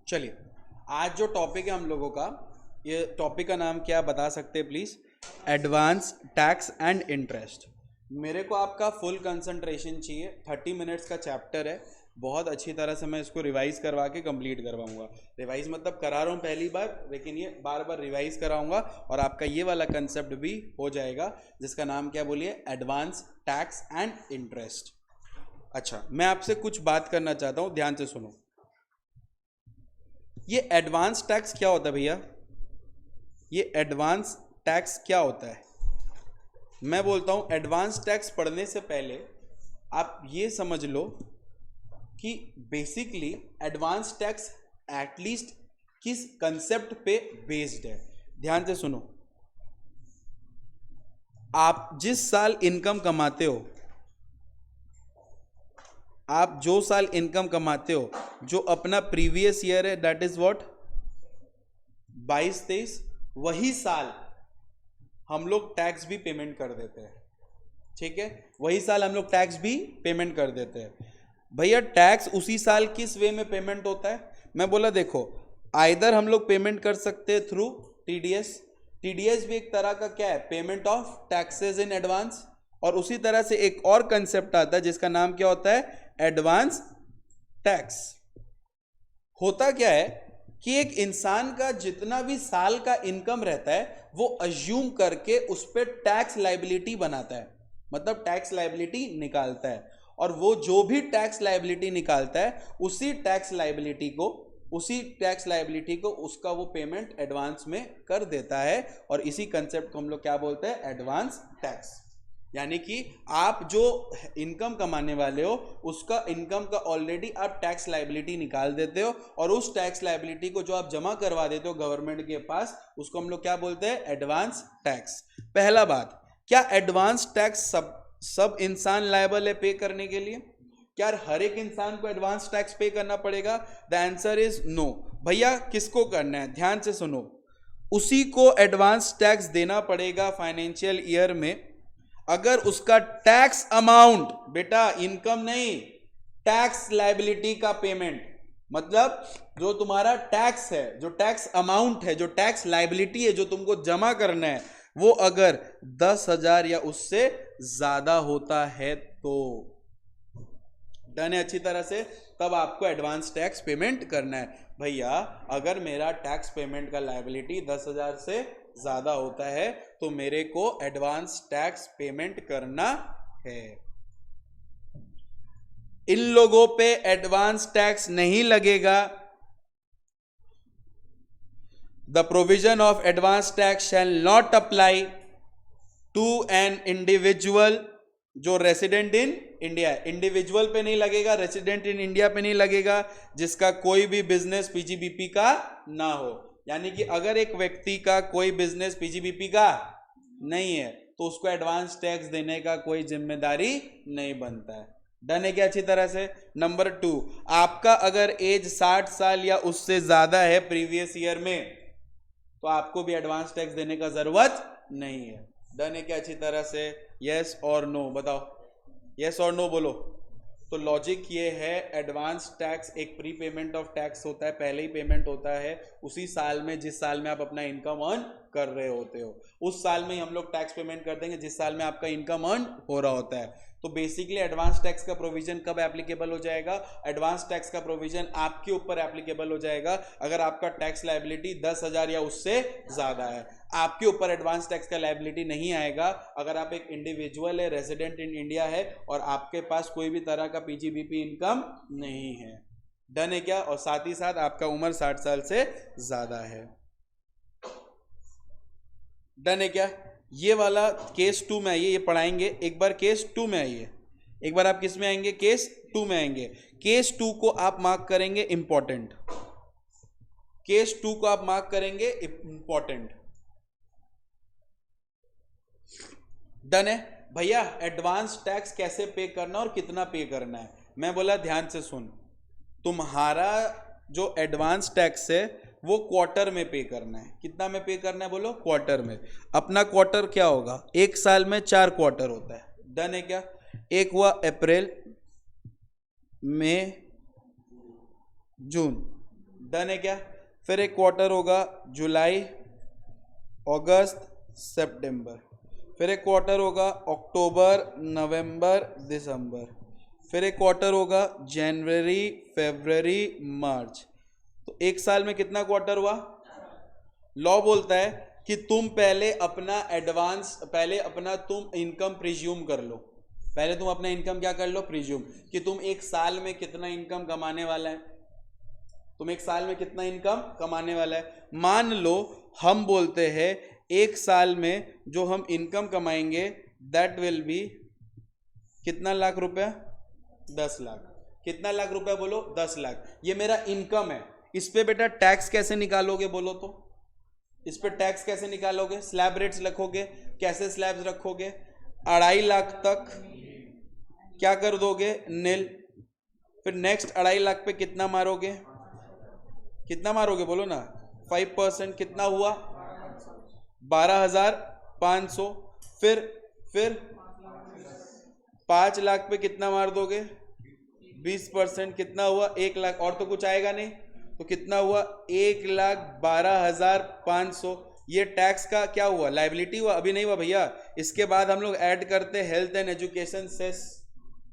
चलिए, आज जो टॉपिक है हम लोगों का, ये टॉपिक का नाम क्या बता सकते हैं please? Advance tax and interest. मेरे को आपका फुल कंसंट्रेशन चाहिए। 30 मिनट्स का चैप्टर है। बहुत अच्छी तरह से मैं इसको रिवाइज करवा के कंप्लीट करवाऊंगा। रिवाइज मतलब करा रहा हूँ पहली बार, लेकिन ये बार बार रिवाइज कराऊंगा और आपका ये वाला कंसेप्ट भी हो जाएगा, जिसका नाम क्या बोलिए? Advance tax and interest. अच्छा, मैं आपसे कुछ बात करना चाहता हूँ, ध्यान से सुनो। ये एडवांस टैक्स क्या होता है भैया? ये एडवांस टैक्स क्या होता है? मैं बोलता हूं एडवांस टैक्स पढ़ने से पहले आप ये समझ लो कि बेसिकली एडवांस टैक्स एटलीस्ट किस कंसेप्ट पे बेस्ड है। ध्यान से सुनो। आप जिस साल इनकम कमाते हो, आप जो साल इनकम कमाते हो, जो अपना प्रीवियस ईयर है, दैट इज व्हाट 22-23, वही साल हम लोग टैक्स भी पेमेंट कर देते हैं। ठीक है, वही साल हम लोग टैक्स भी पेमेंट कर देते हैं। भैया टैक्स उसी साल किस वे में पेमेंट होता है? मैं बोला देखो, आइदर हम लोग पेमेंट कर सकते हैं थ्रू टीडीएस। टीडीएस भी एक तरह का क्या है? Payment of taxes in advance. और उसी तरह से एक और कंसेप्ट आता है जिसका नाम क्या होता है? Advance tax. होता क्या है कि एक इंसान का जितना भी साल का इनकम रहता है वो अज्यूम करके उस पर टैक्स लायबिलिटी बनाता है, मतलब टैक्स लायबिलिटी निकालता है। और वो जो भी टैक्स लायबिलिटी निकालता है उसी टैक्स लायबिलिटी को उसका वो पेमेंट एडवांस में कर देता है। और इसी कंसेप्ट को हम लोग क्या बोलते हैं? Advance tax. यानी कि आप जो इनकम कमाने वाले हो उसका इनकम का ऑलरेडी आप टैक्स लायबिलिटी निकाल देते हो और उस टैक्स लायबिलिटी को जो आप जमा करवा देते हो गवर्नमेंट के पास, उसको हम लोग क्या बोलते हैं? Advance tax. पहला बात, क्या एडवांस टैक्स सब इंसान लायबल है पे करने के लिए? क्या हर एक इंसान को एडवांस टैक्स पे करना पड़ेगा? The answer is no. भैया किसको करना है? ध्यान से सुनो। उसी को एडवांस टैक्स देना पड़ेगा फाइनेंशियल ईयर में अगर उसका टैक्स अमाउंट, बेटा इनकम नहीं, टैक्स लायबिलिटी का पेमेंट, मतलब जो तुम्हारा टैक्स है, जो टैक्स अमाउंट है, जो टैक्स लायबिलिटी है जो तुमको जमा करना है, वो अगर 10,000 या उससे ज्यादा होता है तो डन है अच्छी तरह से, तब आपको एडवांस टैक्स पेमेंट करना है। भैया अगर मेरा टैक्स पेमेंट का लायबिलिटी 10,000 से ज्यादा होता है तो मेरे को एडवांस टैक्स पेमेंट करना है। इन लोगों पे एडवांस टैक्स नहीं लगेगा। The provision of advance tax shall not apply to an individual जो रेसिडेंट इन इंडिया है। इंडिविजुअल पे नहीं लगेगा, रेसिडेंट इन इंडिया पे नहीं लगेगा, जिसका कोई भी बिजनेस पीजीबीपी का ना हो। यानी कि अगर एक व्यक्ति का कोई बिजनेस पीजीबीपी का नहीं है तो उसको एडवांस टैक्स देने का कोई जिम्मेदारी नहीं बनता है। डन है क्या अच्छी तरह से? नंबर 2, आपका अगर एज 60 साल या उससे ज्यादा है प्रीवियस ईयर में तो आपको भी एडवांस टैक्स देने का जरूरत नहीं है। डन है क्या अच्छी तरह से? यस और नो बताओ, यस और नो बोलो। तो लॉजिक ये है, एडवांस टैक्स एक प्री पेमेंट ऑफ टैक्स होता है, पहले ही पेमेंट होता है उसी साल में जिस साल में आप अपना इनकम अर्न कर रहे होते हो, उस साल में ही हम लोग टैक्स पेमेंट कर देंगे जिस साल में आपका इनकम अर्न हो रहा होता है। तो बेसिकली एडवांस टैक्स का प्रोविजन कब एप्लीकेबल हो जाएगा? एडवांस टैक्स का प्रोविजन आपके ऊपर एप्लीकेबल हो जाएगा अगर आपका टैक्स लायबिलिटी 10,000 या उससे ज्यादा है। आपके ऊपर एडवांस टैक्स का लायबिलिटी नहीं आएगा अगर आप एक इंडिविजुअल है, रेजिडेंट इन इंडिया है और आपके पास कोई भी तरह का पीजीबीपी इनकम नहीं है। डन है क्या? और साथ ही साथ आपका उम्र 60 साल से ज्यादा है। डन है क्या? ये वाला केस 2 में आइए, ये पढ़ाएंगे। एक बार केस 2 में आइए, एक बार आप किस में आएंगे? केस 2 में आएंगे। केस 2 को आप मार्क करेंगे इंपॉर्टेंट। केस 2 को आप मार्क करेंगे इंपॉर्टेंट। डन है भैया? एडवांस टैक्स कैसे पे करना और कितना पे करना है? मैं बोला ध्यान से सुन, तुम्हारा जो एडवांस टैक्स है वो क्वार्टर में पे करना है। कितना में पे करना है? बोलो क्वार्टर में। अपना क्वार्टर क्या होगा? एक साल में 4 क्वार्टर होता है। डन है क्या? एक हुआ अप्रैल, मई, जून। डन है क्या? फिर एक क्वार्टर होगा जुलाई, अगस्त, सितंबर। फिर एक क्वार्टर होगा अक्टूबर, नवंबर, दिसंबर। फिर एक क्वार्टर होगा जनवरी, फरवरी, मार्च। तो एक साल में कितना क्वार्टर हुआ? लॉ बोलता है कि तुम पहले अपना तुम इनकम प्रिज्यूम कर लो। पहले तुम अपना इनकम क्या कर लो? प्रिज्यूम, कि तुम एक साल में कितना इनकम कमाने वाला है। तुम एक साल में कितना इनकम कमाने वाला है। मान लो हम बोलते हैं एक साल में जो हम इनकम कमाएंगे दैट विल बी कितना लाख रुपया? 10 लाख। कितना लाख रुपया बोलो? 10 लाख। ये मेरा इनकम है। इस पे बेटा टैक्स कैसे निकालोगे बोलो तो? इस पे टैक्स कैसे निकालोगे? स्लैब रेट्स रखोगे? कैसे स्लैब्स रखोगे? 2.5 लाख तक क्या कर दोगे? नील। फिर नेक्स्ट 2.5 लाख पे कितना मारोगे? कितना मारोगे बोलो ना? 5%। कितना हुआ? 12,500। फिर 5 लाख पे कितना मार दोगे? 20%। कितना हुआ? 1 लाख। और तो कुछ आएगा नहीं, तो कितना हुआ? 1,12,500। ये टैक्स का क्या हुआ? लायबिलिटी हुआ? अभी नहीं हुआ भैया। इसके बाद हम लोग ऐड करते हेल्थ एंड एजुकेशन सेस।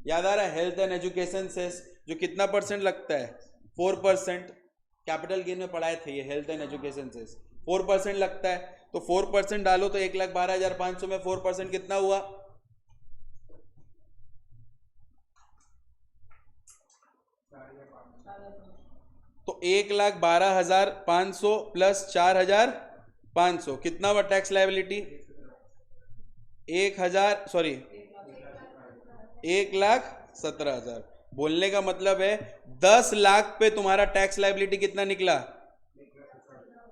याद आ रहा है? हेल्थ एंड एजुकेशन सेस जो कितना परसेंट लगता है? 4%। कैपिटल गेन में पढ़ाए थे ये हेल्थ एंड एजुकेशन सेस 4% लगता है। तो 4% डालो तो 1,12,500 में 4% कितना हुआ? तो 1,12,500 प्लस 4,500 कितना हुआ टैक्स लायबिलिटी? 1,17,000। बोलने का मतलब है 10 लाख पे तुम्हारा टैक्स लायबिलिटी कितना निकला?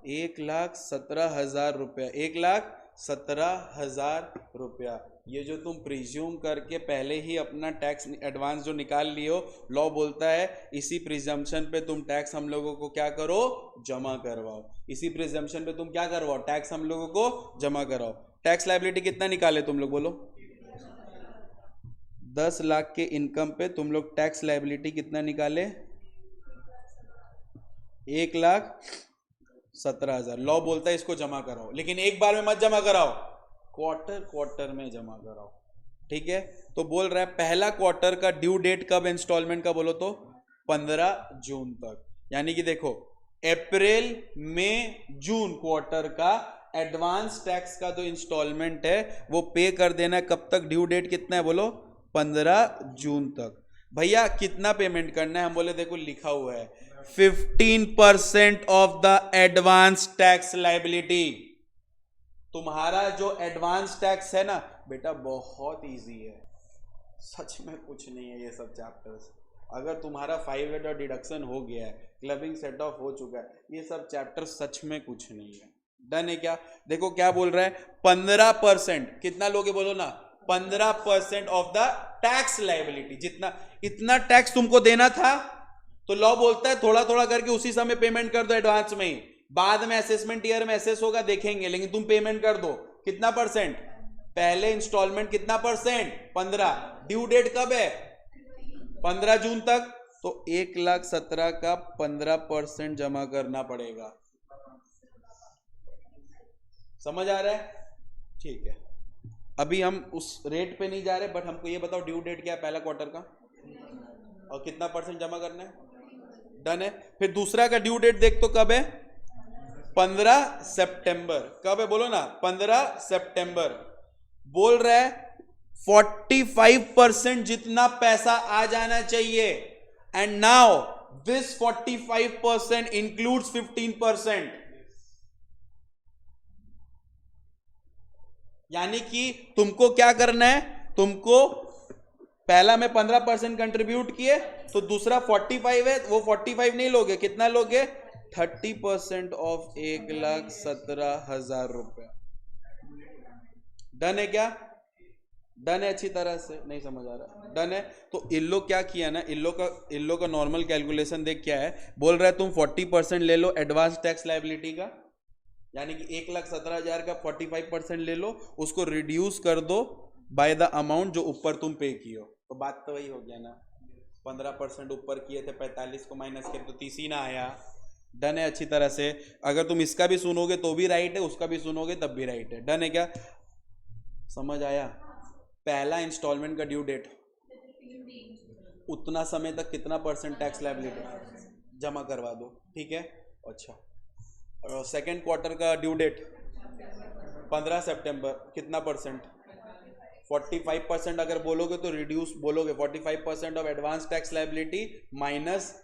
1,17,000 रुपया। 1,17,000 रुपया। ये जो तुम प्रिज्यूम करके पहले ही अपना टैक्स एडवांस जो निकाल लियो, लॉ बोलता है इसी प्रिजम्पशन पे तुम टैक्स हम लोगों को क्या करो? जमा करवाओ। इसी प्रिजम्पशन पे तुम क्या करवाओ? टैक्स हम लोगों को जमा कराओ। टैक्स लायबिलिटी कितना निकाले तुम लोग बोलो? 10 लाख के इनकम पे तुम लोग टैक्स लायबिलिटी कितना निकाले? 1,17,000। लॉ बोलता है इसको जमा कराओ, लेकिन एक बार में मत जमा कराओ, क्वार्टर में जमा कराओ। ठीक है? तो बोल रहा है पहला क्वार्टर का ड्यू डेट कब इंस्टॉलमेंट का बोलो तो? 15 जून तक। यानी कि देखो अप्रैल, मई, जून क्वार्टर का एडवांस टैक्स का जो इंस्टॉलमेंट है वो पे कर देना। कब तक? ड्यू डेट कितना है बोलो? 15 जून तक। भैया कितना पेमेंट करना है? हम बोले देखो लिखा हुआ है 15% of the advance tax liability. तुम्हारा जो एडवांस टैक्स है ना बेटा बहुत इजी है, सच में कुछ नहीं है ये सब चैप्टर्स। अगर तुम्हारा 5 और डिडक्शन हो गया है, क्लबिंग सेट ऑफ हो चुका है, ये सब चैप्टर सच में कुछ नहीं है। डन है क्या? देखो क्या बोल रहा है 15%। कितना लोगे बोलो ना? 15% ऑफ द टैक्स लायबिलिटी। जितना इतना टैक्स तुमको देना था तो लॉ बोलता है थोड़ा थोड़ा करके उसी समय पेमेंट कर दो एडवांस में ही। बाद में असेसमेंट ईयर में असेस होगा देखेंगे, लेकिन तुम पेमेंट कर दो। कितना परसेंट? पहले इंस्टॉलमेंट कितना परसेंट? 15। ड्यू डेट कब है? 15 जून तक। तो 1,17,000 का 15% जमा करना पड़ेगा। समझ आ रहा है? ठीक है, अभी हम उस रेट पे नहीं जा रहे, बट हमको ये बताओ ड्यू डेट क्या है पहला क्वार्टर का और कितना परसेंट जमा करना है। डन है। फिर दूसरा का ड्यू डेट देख तो कब है? 15 सितंबर। कब है बोलो ना? 15 सितंबर। बोल रहा है 45% जितना पैसा आ जाना चाहिए। And now this 45% includes 15%। यानी कि तुमको क्या करना है? तुमको पहला में 15% कंट्रीब्यूट किए तो दूसरा 45 है, वो 45 नहीं लोगे, कितना लोगे? 30% ऑफ 1,17,000 रुपया। डन है क्या? डन है? अच्छी तरह से नहीं समझ आ रहा? डन है। तो इल्लो क्या किया ना, इल्लो का नॉर्मल कैलकुलेशन देख क्या है, बोल रहा है तुम 40% ले लो एडवांस टैक्स लायबिलिटी का, यानी कि 1,17,000 का 45% ले लो, उसको रिड्यूस कर दो बाय द अमाउंट जो ऊपर तुम पे किए हो। तो बात तो वही हो गया ना, 15% ऊपर किए थे 45 को माइनस किया तो 30 ही ना आया। डन है अच्छी तरह से। अगर तुम इसका भी सुनोगे तो भी राइट है, उसका भी सुनोगे तब भी राइट है। डन है क्या, समझ आया? पहला इंस्टॉलमेंट का ड्यू डेट, उतना समय तक कितना % टैक्स लायबिलिटी जमा करवा दो, ठीक है। अच्छा, सेकेंड क्वार्टर का ड्यू डेट 15 सितंबर, कितना %? 45%। अगर बोलोगे तो रिड्यूस बोलोगे, 45% of advance tax liability minus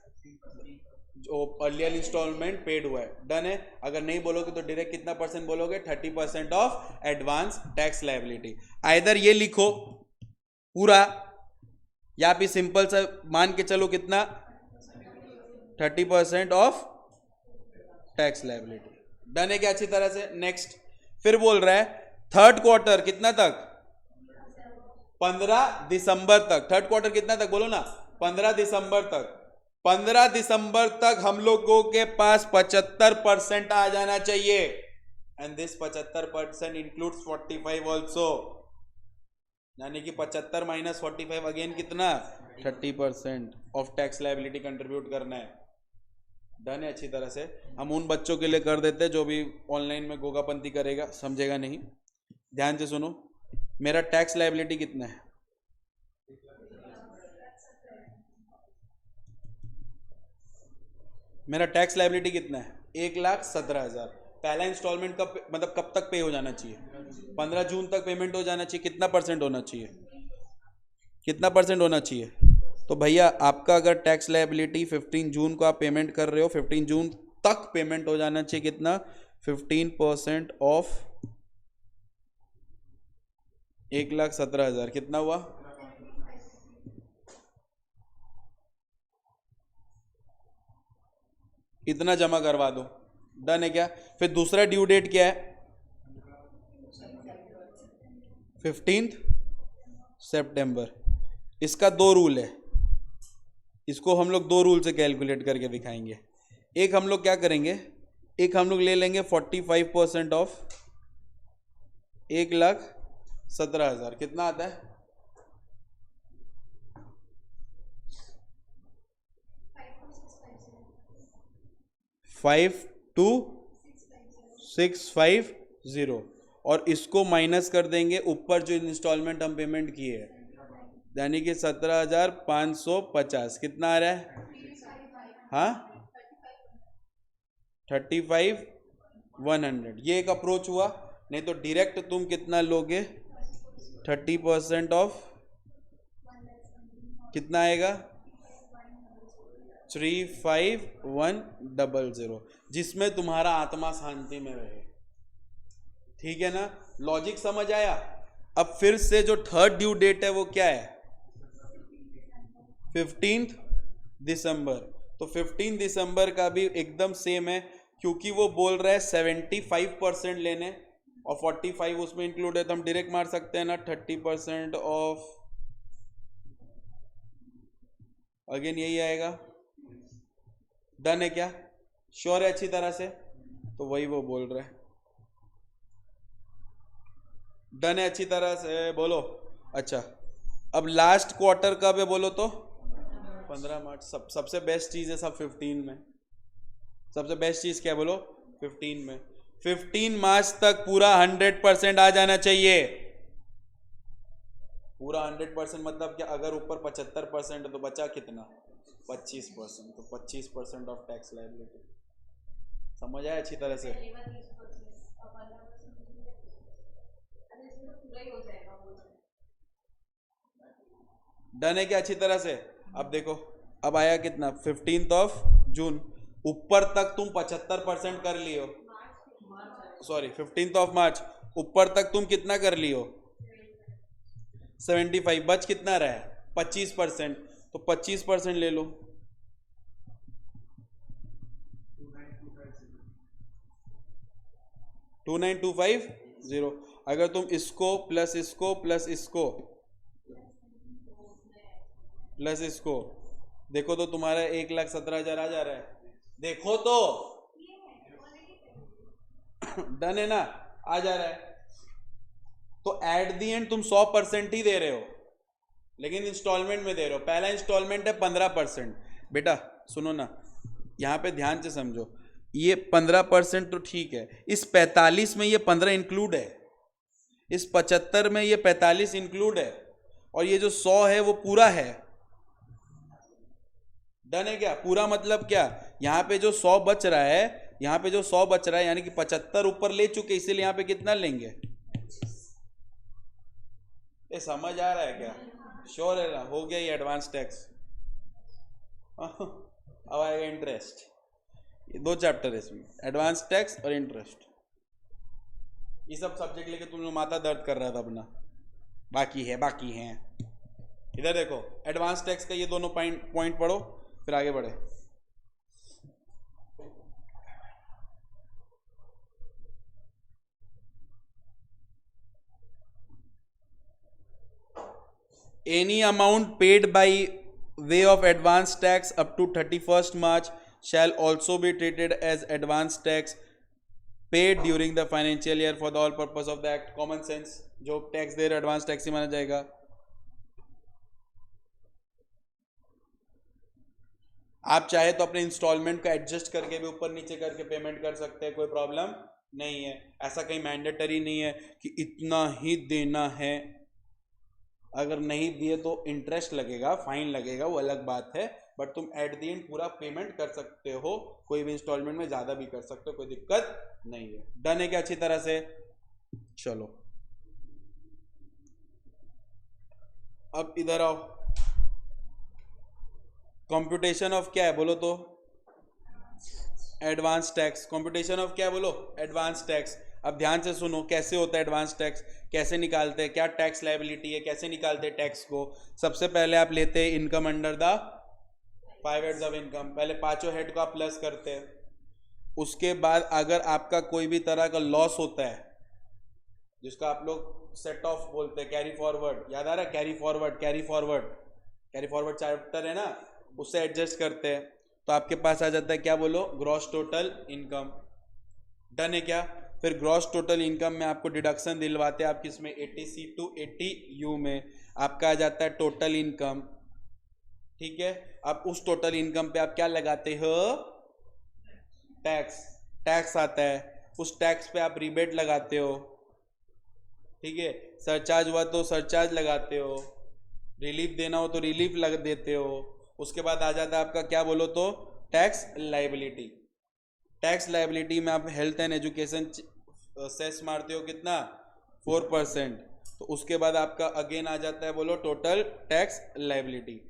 जो अर्लियर इंस्टॉलमेंट पेड हुआ है। डन है। अगर नहीं बोलोगे तो डायरेक्ट कितना % बोलोगे? 30% of advance tax liability. Either ये लिखो पूरा, या फिर सिंपल सा मान के चलो कितना, 30% ऑफ टैक्स लायबिलिटी। डन है क्या अच्छी तरह से? नेक्स्ट फिर बोल रहा है थर्ड क्वार्टर कितना तक? 15 दिसंबर तक। थर्ड क्वार्टर कितना तक बोलो ना? 15 दिसंबर तक। 15 दिसंबर तक हम लोगों के पास 75% आ जाना चाहिए, एंड दिस 75% इंक्लूड्स 45 ऑल्सो, यानी कि 75 माइनस 45 अगेन कितना? 30% ऑफ टैक्स लायबिलिटी कंट्रीब्यूट करना है। डन है अच्छी तरह से। हम उन बच्चों के लिए कर देते हैं जो भी ऑनलाइन में गोगापंती करेगा, समझेगा नहीं। ध्यान से सुनो, मेरा टैक्स लायबिलिटी कितना है? मेरा टैक्स लायबिलिटी कितना है? 1,17,000। पहला इंस्टॉलमेंट कब, मतलब कब तक पे हो जाना चाहिए? 15 जून तक पेमेंट हो जाना चाहिए। कितना % होना चाहिए? कितना % होना चाहिए? तो भैया आपका अगर टैक्स लायबिलिटी 15 जून को आप पेमेंट कर रहे हो, 15 जून तक पेमेंट हो जाना चाहिए। कितना? 15% ऑफ 1,17,000 कितना हुआ? इतना जमा करवा दो। डन है क्या? फिर दूसरा ड्यू डेट क्या है? 15 सितंबर। इसका 2 रूल है, इसको हम लोग 2 रूल से कैलकुलेट करके दिखाएंगे। एक हम लोग क्या करेंगे, एक हम लोग ले लेंगे 45% ऑफ 1,17,000 कितना आता है? 52,650, और इसको माइनस कर देंगे ऊपर जो इंस्टॉलमेंट हम पेमेंट किए हैं, यानी कि 17,550 कितना आ रहा है? हाँ, 35,100। ये एक अप्रोच हुआ। नहीं तो डायरेक्ट तुम कितना लोगे? 30% ऑफ कितना आएगा? 35,100, जिसमें तुम्हारा आत्मा शांति में रहे। ठीक है ना? लॉजिक समझ आया? अब फिर से जो थर्ड ड्यू डेट है वो क्या है? 15 दिसंबर। तो 15 दिसंबर का भी एकदम सेम है, क्योंकि वो बोल रहा है 75% लेने और 45 उसमें इंक्लूड है, तो हम डायरेक्ट मार सकते हैं ना 30% ऑफ, अगेन यही आएगा। डन है क्या? श्योर है अच्छी तरह से? तो वही वो बोल रहा है। डन है अच्छी तरह से, बोलो। अच्छा, अब लास्ट क्वार्टर कब है बोलो तो? 15 मार्च। सबसे बेस्ट चीज है सब 15 में। सबसे बेस्ट चीज क्या है बोलो? 15 में। 15 मार्च तक पूरा 100% आ जाना चाहिए। पूरा 100% मतलब क्या? अगर ऊपर 75% है तो बचा कितना? 25%। तो 25% ऑफ टैक्स लायबिलिटी। समझ आया अच्छी तरह से? डन है क्या अच्छी तरह से? अब देखो, अब आया कितना? 15 जून। ऊपर तक तुम 75% कर लियो, सॉरी 15 मार्च। ऊपर तक तुम कितना कर लियो? 75। बच कितना रहा है? 25%। तो 25% ले लो। 29,250। अगर तुम इसको प्लस इसको प्लस इसको प्लस इसको देखो तो तुम्हारा 1,17,000 आ जा रहा है। देखो तो डन है ना? आ जा रहा है। तो एट दी एंड तुम 100% ही दे रहे हो, लेकिन इंस्टॉलमेंट में दे रहे हो। पहला इंस्टॉलमेंट है 15%। बेटा सुनो ना, यहाँ पे ध्यान से समझो। ये 15% तो ठीक है, इस 45 में ये 15 इंक्लूड है, इस 75 में ये 45 इंक्लूड है, और ये जो 100 है वो पूरा है। डन है क्या? पूरा मतलब क्या, यहाँ पे जो 100 बच रहा है, यहाँ पे जो 100 बच रहा है यानी कि 75 ऊपर ले चुके, इसीलिए यहाँ पे कितना लेंगे? ये समझ आ रहा है क्या? श्योर है ना? हो गया ये एडवांस टैक्स। अब आएगा इंटरेस्ट। ये 2 चैप्टर है इसमें, एडवांस टैक्स और इंटरेस्ट। ये सब सब्जेक्ट लेके तुम लोग माथा दर्द कर रहा था अपना, बाकी है। इधर देखो, एडवांस टैक्स का ये दोनों पॉइंट पढ़ो, फिर आगे बढ़े। Any amount paid by way of advance tax up to 31st March shall also be treated as advance tax paid during the financial year for the all purpose of the act. Common sense, जो tax दे रहे advance tax ही माना जाएगा। आप चाहे तो अपने instalment का adjust करके भी ऊपर नीचे करके पेमेंट कर सकते हैं, कोई प्रॉब्लम नहीं है। ऐसा कहीं मैंडेटरी नहीं है कि इतना ही देना है, अगर नहीं दिए तो इंटरेस्ट लगेगा, फाइन लगेगा, वो अलग बात है, बट तुम एट द एंड पूरा पेमेंट कर सकते हो, कोई भी इंस्टॉलमेंट में ज़्यादा भी कर सकते हो, कोई दिक्कत नहीं है। डन है क्या अच्छी तरह से? चलो अब इधर आओ, कंप्यूटेशन ऑफ क्या है बोलो तो? Advance tax. कंप्यूटेशन ऑफ क्या है बोलो? Advance tax. अब ध्यान से सुनो कैसे होता है एडवांस टैक्स, कैसे निकालते हैं, क्या टैक्स लायबिलिटी है, कैसे निकालते हैं टैक्स को। सबसे पहले आप लेते हैं income under the 5 heads of income, पहले पांचों हेड को आप प्लस करते हैं। उसके बाद अगर आपका कोई भी तरह का लॉस होता है, जिसका आप लोग सेट ऑफ बोलते हैं, कैरी फॉरवर्ड, याद आ रहा है? कैरी फॉरवर्ड चैप्टर है ना, उससे एडजस्ट करते हैं, तो आपके पास आ जाता है क्या बोलो? Gross total income. डन है क्या? फिर ग्रॉस टोटल इनकम में आपको डिडक्शन दिलवाते हैं, आप किसमें? 80C टू 80U में आपका आ जाता है टोटल इनकम। ठीक है, अब उस टोटल इनकम पे आप क्या लगाते हो? टैक्स आता है, उस टैक्स पे आप रिबेट लगाते हो। ठीक है, सरचार्ज हुआ तो सरचार्ज लगाते हो, रिलीफ देना हो तो रिलीफ लग देते हो। उसके बाद आ जाता है आपका क्या बोलो तो? Tax liability. टैक्स लायबिलिटी में आप हेल्थ एंड एजुकेशन सेस मारते हो कितना? 4%। तो उसके बाद आपका अगेन आ जाता है बोलो टोटल टैक्स लायबिलिटी।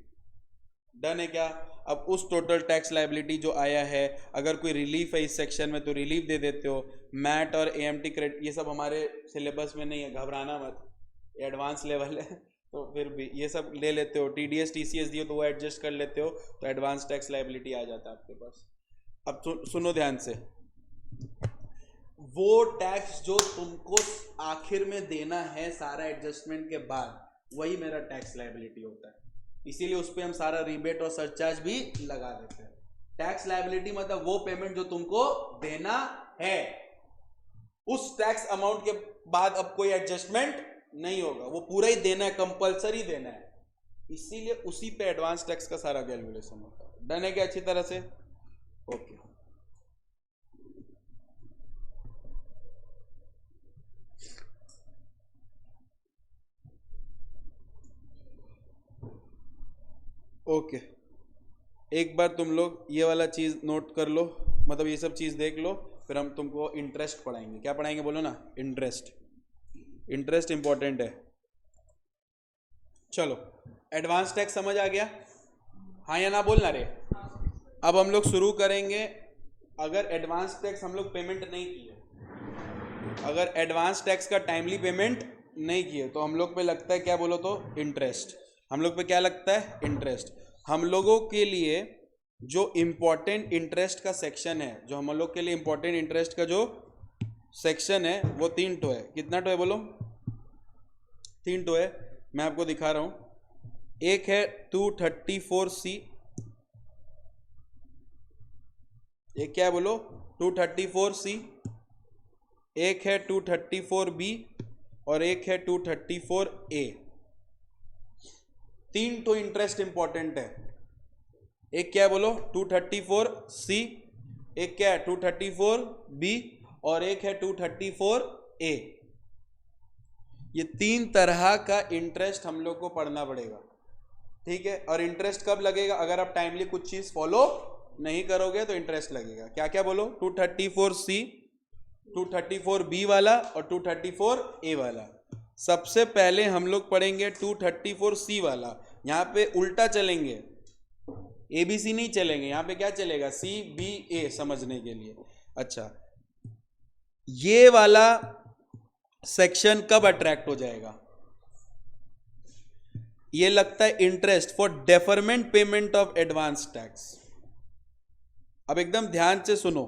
डन है क्या? अब उस टोटल टैक्स लायबिलिटी जो आया है, अगर कोई रिलीफ है इस सेक्शन में तो रिलीफ दे देते हो। मैट और एएमटी क्रेडिट ये सब हमारे सिलेबस में नहीं है, घबराना मत, एडवांस लेवल है तो फिर भी ये सब ले लेते हो। टीडीएस टीसीएस दियो तो वो एडजस्ट कर लेते हो, तो एडवांस टैक्स लायबिलिटी आ जाता है आपके पास। अब सुनो ध्यान से, वो टैक्स जो तुमको आखिर में देना है सारा एडजस्टमेंट के बाद, वही मेरा टैक्स लायबिलिटी होता है, इसीलिए उस पर हम सारा रिबेट और सरचार्ज भी लगा देते हैं। टैक्स लायबिलिटी मतलब वो पेमेंट जो तुमको देना है, उस टैक्स अमाउंट के बाद अब कोई एडजस्टमेंट नहीं होगा, वो पूरा ही देना है, कंपलसरी देना है, इसीलिए उसी पे एडवांस टैक्स का सारा कैलकुलेशन होता है। डन है क्या अच्छी तरह से? ओके। ओके, एक बार तुम लोग ये वाला चीज नोट कर लो, मतलब ये सब चीज देख लो, फिर हम तुमको इंटरेस्ट पढ़ाएंगे। क्या पढ़ाएंगे बोलो ना? इंटरेस्ट इंपॉर्टेंट है। चलो, एडवांस टैक्स समझ आ गया? हाँ या ना बोलना रे। अब हम लोग शुरू करेंगे। अगर एडवांस टैक्स हम लोग पेमेंट नहीं किए, अगर एडवांस टैक्स का टाइमली पेमेंट नहीं किए, तो हम लोग पे लगता है क्या बोलो तो? इंटरेस्ट। हम लोग पे क्या लगता है? इंटरेस्ट। हम लोगों के लिए जो इम्पोर्टेंट इंटरेस्ट का सेक्शन है, जो हम लोग के लिए इम्पोर्टेंट इंटरेस्ट का जो सेक्शन है, वो 3 टो है। कितना टो है बोलो? 3 टो है, मैं आपको दिखा रहा हूं। एक है 234C, एक क्या है बोलो? 234C, एक है 234B और एक है 234A। 3 तो इंटरेस्ट इंपॉर्टेंट है। एक क्या है बोलो? 234C, एक क्या है 234B और एक है 234A। ये 3 तरह का इंटरेस्ट हम लोग को पढ़ना पड़ेगा, ठीक है। और इंटरेस्ट कब लगेगा? अगर आप टाइमली कुछ चीज फॉलो नहीं करोगे तो इंटरेस्ट लगेगा। क्या क्या बोलो? 234C, 234B वाला और 234A वाला। सबसे पहले हम लोग पढ़ेंगे 234C वाला। यहां पे उल्टा चलेंगे, ABC नहीं चलेंगे, यहां पे क्या चलेगा? CBA समझने के लिए। अच्छा, ये वाला सेक्शन कब अट्रैक्ट हो जाएगा? ये लगता है interest for deferment payment of advance tax. अब एकदम ध्यान से सुनो,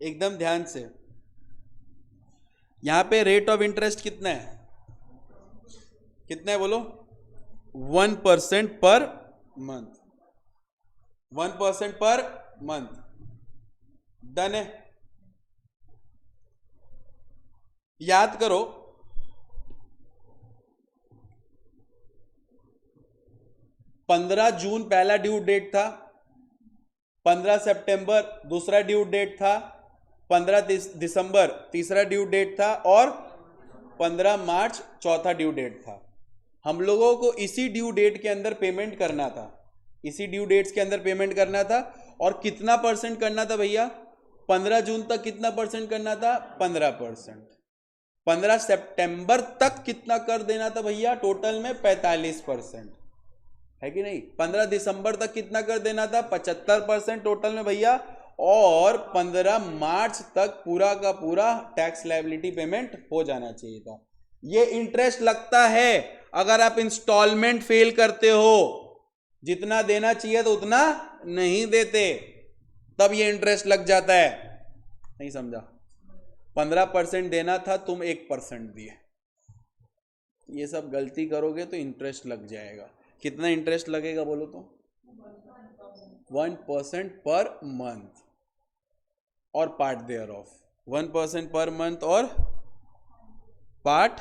एकदम ध्यान से। यहां पे रेट ऑफ इंटरेस्ट कितना है? कितना है बोलो? 1% per month, 1% per month. Done है? याद करो, 15 जून पहला ड्यू डेट था, 15 सितंबर दूसरा ड्यू डेट था, 15 दिसंबर तीसरा ड्यू डेट था और 15 मार्च चौथा ड्यू डेट था। हम लोगों को इसी ड्यू डेट के अंदर पेमेंट करना था, इसी ड्यू डेट्स के अंदर पेमेंट करना था। और कितना परसेंट करना था भैया? 15 जून तक कितना परसेंट करना था? 15%। 15 सितंबर तक कितना कर देना था भैया? टोटल में 45%, है कि नहीं? 15 दिसंबर तक कितना कर देना था? 75% टोटल में भैया। और 15 मार्च तक पूरा का पूरा टैक्स लायबिलिटी पेमेंट हो जाना चाहिए था। ये इंटरेस्ट लगता है अगर आप इंस्टॉलमेंट फेल करते हो, जितना देना चाहिए तो उतना नहीं देते, तब ये इंटरेस्ट लग जाता है। नहीं समझा? 15% देना था, तुम 1% दिए, ये सब गलती करोगे तो इंटरेस्ट लग जाएगा। कितना इंटरेस्ट लगेगा बोलो तो? 1% पर मंथ और part there of. 1% per month और पार्ट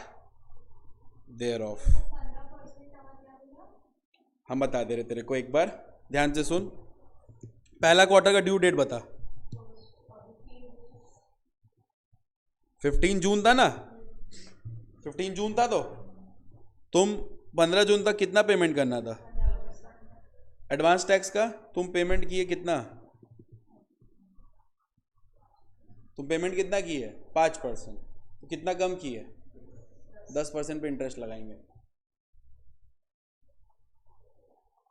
देयर ऑफ। हम बता दे रहे तेरे को, एक बार ध्यान से सुन। पहला क्वार्टर का ड्यू डेट बता। 15 जून था ना? 15 जून था तो तुम 15 जून तक कितना पेमेंट करना था एडवांस टैक्स का? तुम पेमेंट किए कितना? तुम पेमेंट कितना किए? 5%। तो कितना कम किए? 10% पे इंटरेस्ट लगाएंगे,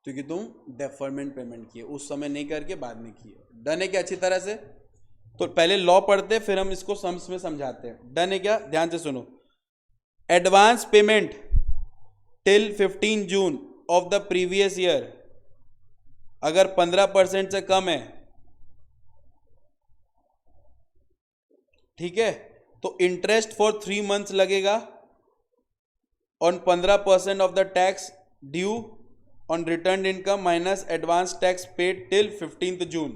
क्योंकि तुम डेफरमेंट पेमेंट किए, उस समय नहीं करके बाद में किए। डन है क्या अच्छी तरह से? तो पहले लॉ पढ़ते फिर हम इसको सम्स में समझाते हैं। डन है क्या? ध्यान से सुनो। Advance payment till 15 June of the previous year अगर 15% से कम है, ठीक है, तो इंटरेस्ट फॉर 3 मंथ्स लगेगा on 15% of the tax due on return income minus advance tax paid till 15th जून।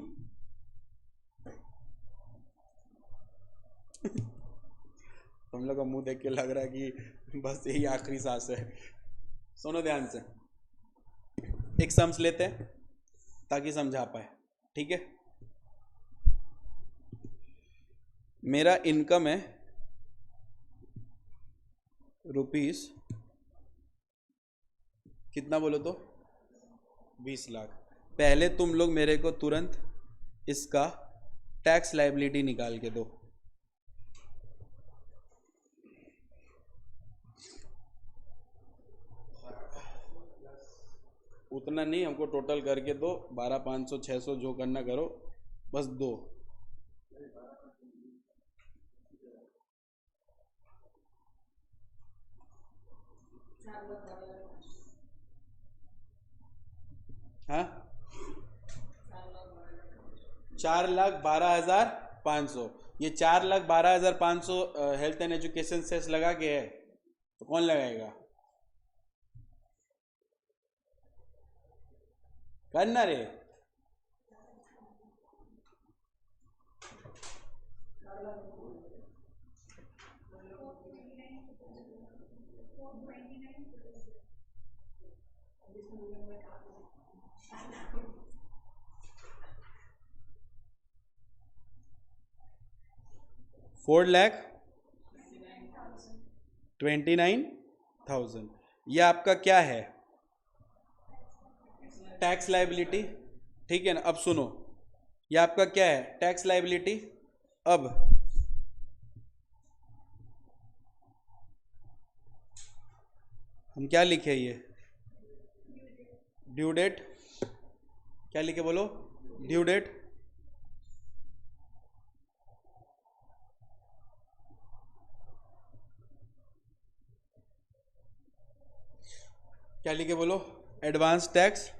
तुम लोग का मुंह देख के लग रहा है कि बस यही आखिरी सांस है। सुनो ध्यान से, एक सम्स लेते हैं ताकि समझा पाए, ठीक है। मेरा इनकम है रुपीस कितना बोलो तो? 20 लाख। पहले तुम लोग मेरे को तुरंत इसका टैक्स लायबिलिटी निकाल के दो। उतना नहीं, हमको टोटल करके दो। 12, 500, 600 जो करना करो, बस दो। हाँ, 4,12,500। ये 4,12,500 हेल्थ एंड एजुकेशन सेस लगा के है, तो कौन लगाएगा? करना रे। 4,29,000। ये आपका क्या है? टैक्स लाइबिलिटी, ठीक है ना। अब सुनो, ये आपका क्या है? Tax liability. अब हम क्या लिखे? ये ड्यू डेट, क्या लिखे बोलो? Due date. क्या लिखे बोलो? Advance tax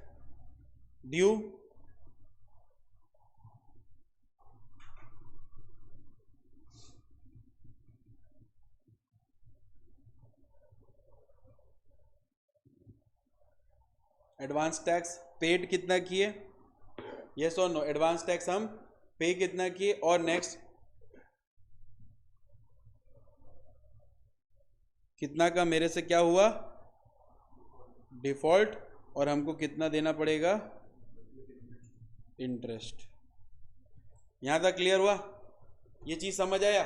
due. Advance tax paid कितना किए? यस और नो? एडवांस टैक्स हम पे कितना किए? और नेक्स्ट कितना का मेरे से क्या हुआ? डिफॉल्ट। और हमको कितना देना पड़ेगा? इंटरेस्ट। यहां तक क्लियर हुआ? ये चीज समझ आया?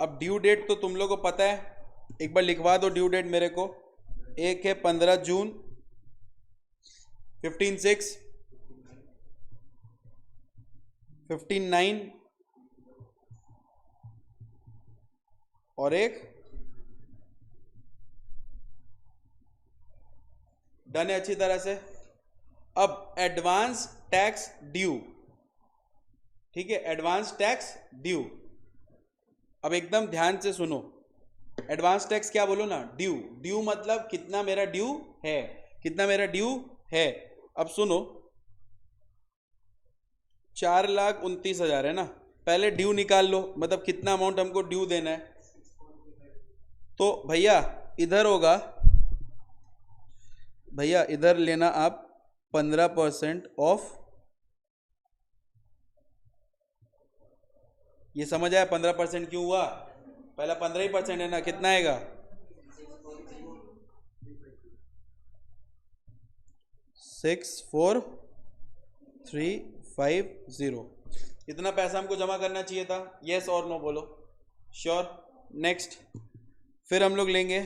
अब ड्यू डेट तो तुम लोगों को पता है, एक बार लिखवा दो ड्यू डेट मेरे को। एक है 15 जून, 15/6, 15/9 और एक डन है अच्छी तरह से। अब एडवांस टैक्स ड्यू, ठीक है, एडवांस टैक्स ड्यू। अब एकदम ध्यान से सुनो, एडवांस टैक्स क्या बोलो ना? ड्यू। ड्यू मतलब कितना मेरा ड्यू है, कितना मेरा ड्यू है। अब सुनो, 4,29,000 है ना। पहले ड्यू निकाल लो, मतलब कितना अमाउंट हमको ड्यू देना है। तो भैया इधर होगा, भैया इधर लेना आप 15% ऑफ। ये समझ आया 15% क्यों हुआ? पहला 15% है ना, कितना आएगा? 64350। इतना पैसा हमको जमा करना चाहिए था। यस और नो बोलो? श्योर। नेक्स्ट फिर हम लोग लेंगे,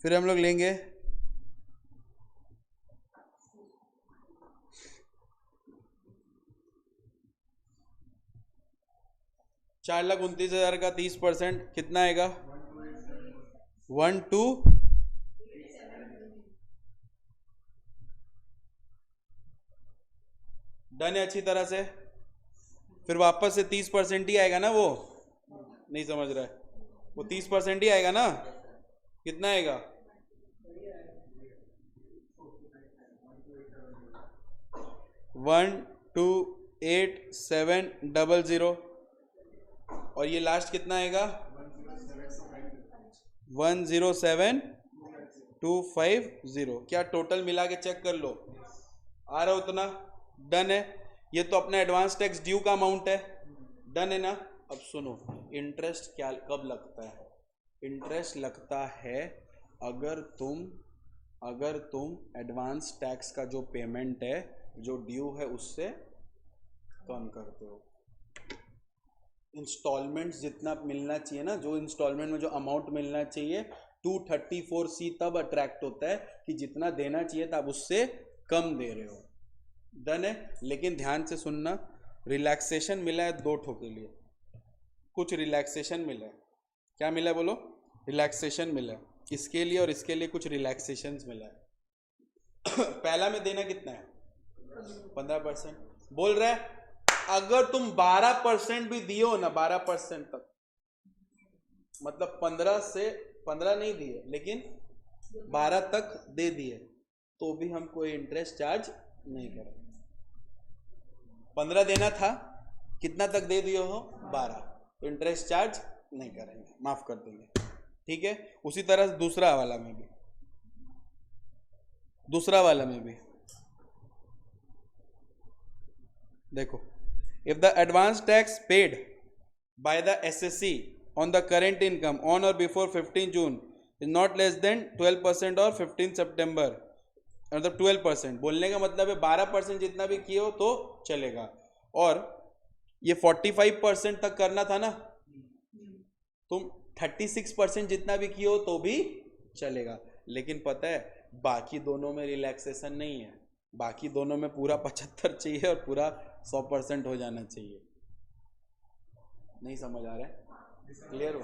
फिर हम लोग लेंगे 4,29,000 का 30% कितना आएगा? 1,2 डन है अच्छी तरह से। फिर वापस से 30% ही आएगा ना? वो नहीं समझ रहा है, वो 30% ही आएगा ना। कितना आएगा? 1,2,8,7,000। और ये लास्ट कितना आएगा? 1,07,250। क्या टोटल मिला के चेक कर लो, आ रहा उतना? डन है। ये तो अपना एडवांस टैक्स ड्यू का अमाउंट है, डन है ना। अब सुनो, इंटरेस्ट क्या कब लगता है? इंटरेस्ट लगता है अगर तुम एडवांस टैक्स का जो पेमेंट है, जो ड्यू है, उससे कम करते हो। इंस्टॉलमेंट्स जितना मिलना चाहिए ना, जो इंस्टॉलमेंट में जो अमाउंट मिलना चाहिए 234C तब अट्रैक्ट होता है कि जितना देना चाहिए था आप उससे कम दे रहे हो। डन है। लेकिन ध्यान से सुनना, रिलैक्सेशन मिला है 2 ठो के लिए, कुछ रिलैक्सेशन मिला है। क्या मिला है बोलो? रिलैक्सेशन मिला है, इसके लिए और इसके लिए कुछ रिलैक्सेशन मिला है। पहला में देना कितना है? 15%। बोल रहा है अगर तुम 12% भी दियो ना, 12% तक, मतलब 15 नहीं दिए लेकिन 12 तक दे दिए, तो भी हम कोई इंटरेस्ट चार्ज नहीं करेंगे। 15 देना था, कितना तक दे दिए हो? 12, तो इंटरेस्ट चार्ज नहीं करेंगे, माफ कर देंगे। ठीक है। उसी तरह दूसरा वाला में भी देखो, if the advance tax paid by the SSC on the current income on or before 15 June is not less than 12% or 15 September, मतलब 12%। बोलने का मतलब है 12% जितना भी किए हो तो चलेगा, और ये 45% तक करना था ना, तुम 36% जितना भी किए हो तो भी चलेगा। लेकिन पता है बाकी दोनों में रिलैक्सेशन नहीं है, बाकी दोनों में पूरा 75 चाहिए और पूरा 100% हो जाना चाहिए। नहीं समझ आ रहा है? क्लियर हो?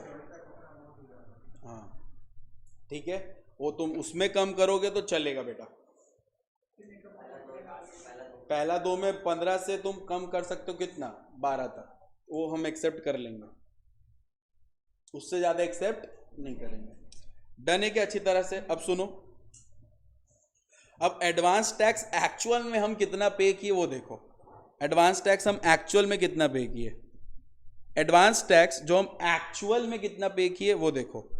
हाँ ठीक है, वो तुम उसमें कम करोगे तो चलेगा बेटा। पहला दो में 15 से तुम कम कर सकते हो कितना, 12 तक, वो हम एक्सेप्ट कर लेंगे, उससे ज्यादा एक्सेप्ट नहीं करेंगे। डन है क्या अच्छी तरह से? अब सुनो, अब एडवांस टैक्स एक्चुअल में हम कितना पे किए वो देखो। एडवांस टैक्स हम एक्चुअल में कितना पे किए, एडवांस टैक्स जो हम एक्चुअल में कितना पे किए वो देखो।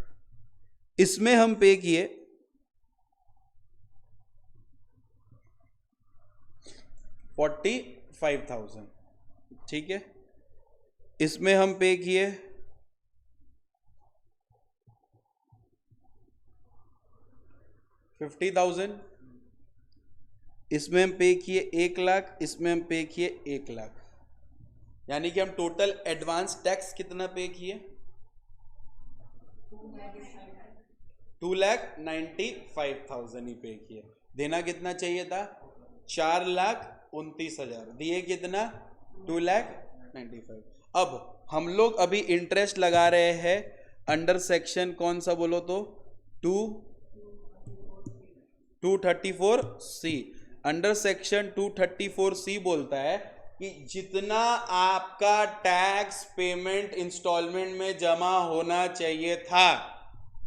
इसमें हम पे किए 45,000, ठीक है। इसमें हम पे किए 50,000, इसमें हम पे किए 1 लाख, इसमें हम पे किए 1 लाख, यानी कि हम टोटल एडवांस टैक्स कितना पे किए, 2,95,000 ही पे किए। देना कितना चाहिए था, 4,29,000, दिए कितना, 2,95,000। अब हम लोग अभी इंटरेस्ट लगा रहे हैं अंडर सेक्शन कौन सा बोलो तो, 234C। अंडर सेक्शन 234C बोलता है कि जितना आपका टैक्स पेमेंट इंस्टॉलमेंट में जमा होना चाहिए था,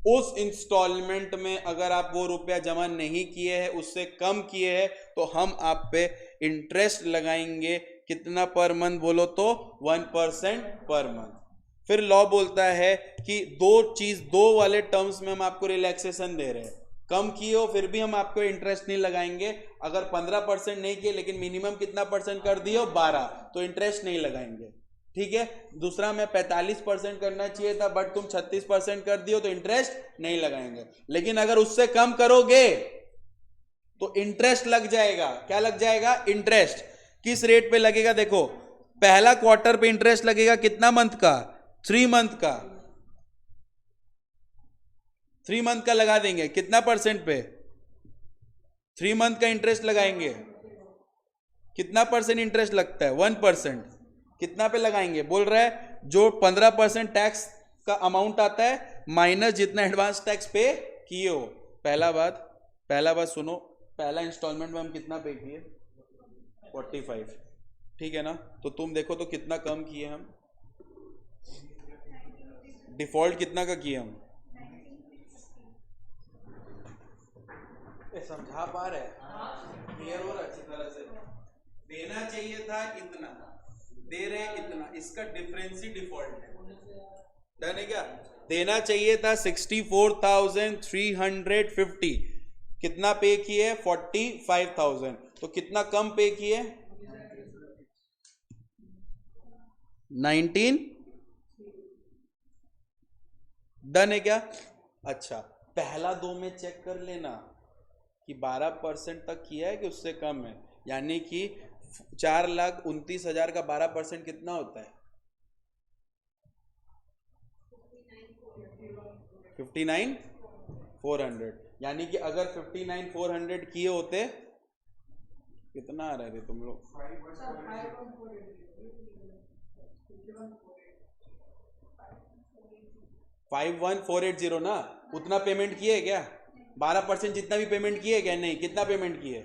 उस इंस्टॉलमेंट में अगर आप वो रुपया जमा नहीं किए हैं, उससे कम किए हैं, तो हम आप पे इंटरेस्ट लगाएंगे। कितना पर मंथ बोलो तो, 1% पर मंथ। फिर लॉ बोलता है कि दो वाले टर्म्स में हम आपको रिलैक्सेशन दे रहे हैं। कम किए हो फिर भी हम आपको इंटरेस्ट नहीं लगाएंगे। अगर 15% नहीं किए लेकिन मिनिमम कितना परसेंट कर दिए हो, 12, तो इंटरेस्ट नहीं लगाएंगे, ठीक है। दूसरा में 45% करना चाहिए था बट तुम 36% कर दियो तो इंटरेस्ट नहीं लगाएंगे। लेकिन अगर उससे कम करोगे तो इंटरेस्ट लग जाएगा। क्या लग जाएगा, इंटरेस्ट। किस रेट पे लगेगा देखो, पहला क्वार्टर पे इंटरेस्ट लगेगा कितना मंथ का, 3 मंथ का, 3 मंथ का लगा देंगे। कितना परसेंट पे, 3 मंथ का इंटरेस्ट लगाएंगे। कितना परसेंट इंटरेस्ट लगता है, 1%। कितना पे लगाएंगे, बोल रहा है जो 15% टैक्स का अमाउंट आता है माइनस जितना एडवांस टैक्स पे किए हो। पहला बात सुनो, पहला इंस्टॉलमेंट में हम कितना पे किए, 45, ठीक है ना। तो तुम देखो तो कितना कम किए हम, डिफॉल्ट कितना का किए हम, समझा पा रहे, क्लियर हो रहा अच्छी तरह से। देना चाहिए था इतना, दे रहे इतना, इसका डिफरेंस ही डिफॉल्ट है। डन है क्या? देना चाहिए था 64,350, कितना पे किए, 45,000, तो कितना कम पे किए, 19। डन है क्या? अच्छा, पहला दो में चेक कर लेना कि 12% तक किया है कि उससे कम है, यानी कि 4,29,000 का 12% कितना होता है, 59,400। यानी कि अगर 59,400 किए होते, कितना आ रहे थे तुम लोग, 51,480 ना, उतना पेमेंट किए क्या, 12% जितना भी पेमेंट किए क्या, नहीं, कितना पेमेंट किए,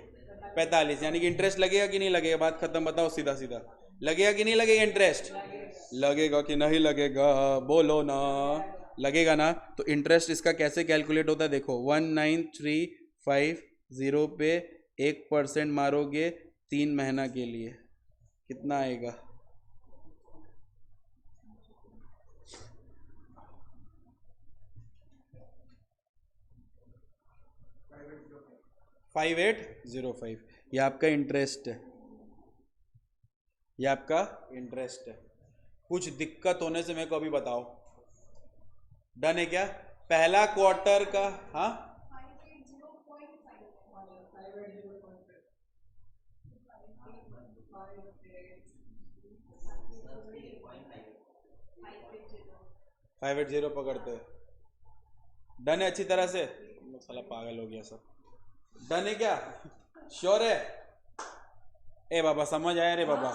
45। यानी कि इंटरेस्ट लगेगा कि नहीं लगेगा, बात खत्म, बताओ सीधा सीधा, लगेगा कि नहीं लगेगा इंटरेस्ट, लगेगा कि नहीं लगेगा, बोलो ना, लगेगा ना। तो इंटरेस्ट इसका कैसे कैलकुलेट होता है देखो, 19,350 पे 1% मारोगे 3 महीना के लिए, कितना आएगा, 5805। ये आपका इंटरेस्ट है, ये आपका इंटरेस्ट है। कुछ दिक्कत होने से मेरे को अभी बताओ। डन है क्या? पहला क्वार्टर का, हाँ, 580 पकड़ते हैं। डन है अच्छी तरह से? साला पागल हो गया सब। डन है क्या? श्योर है? ए बाबा समझ आया रे बाबा?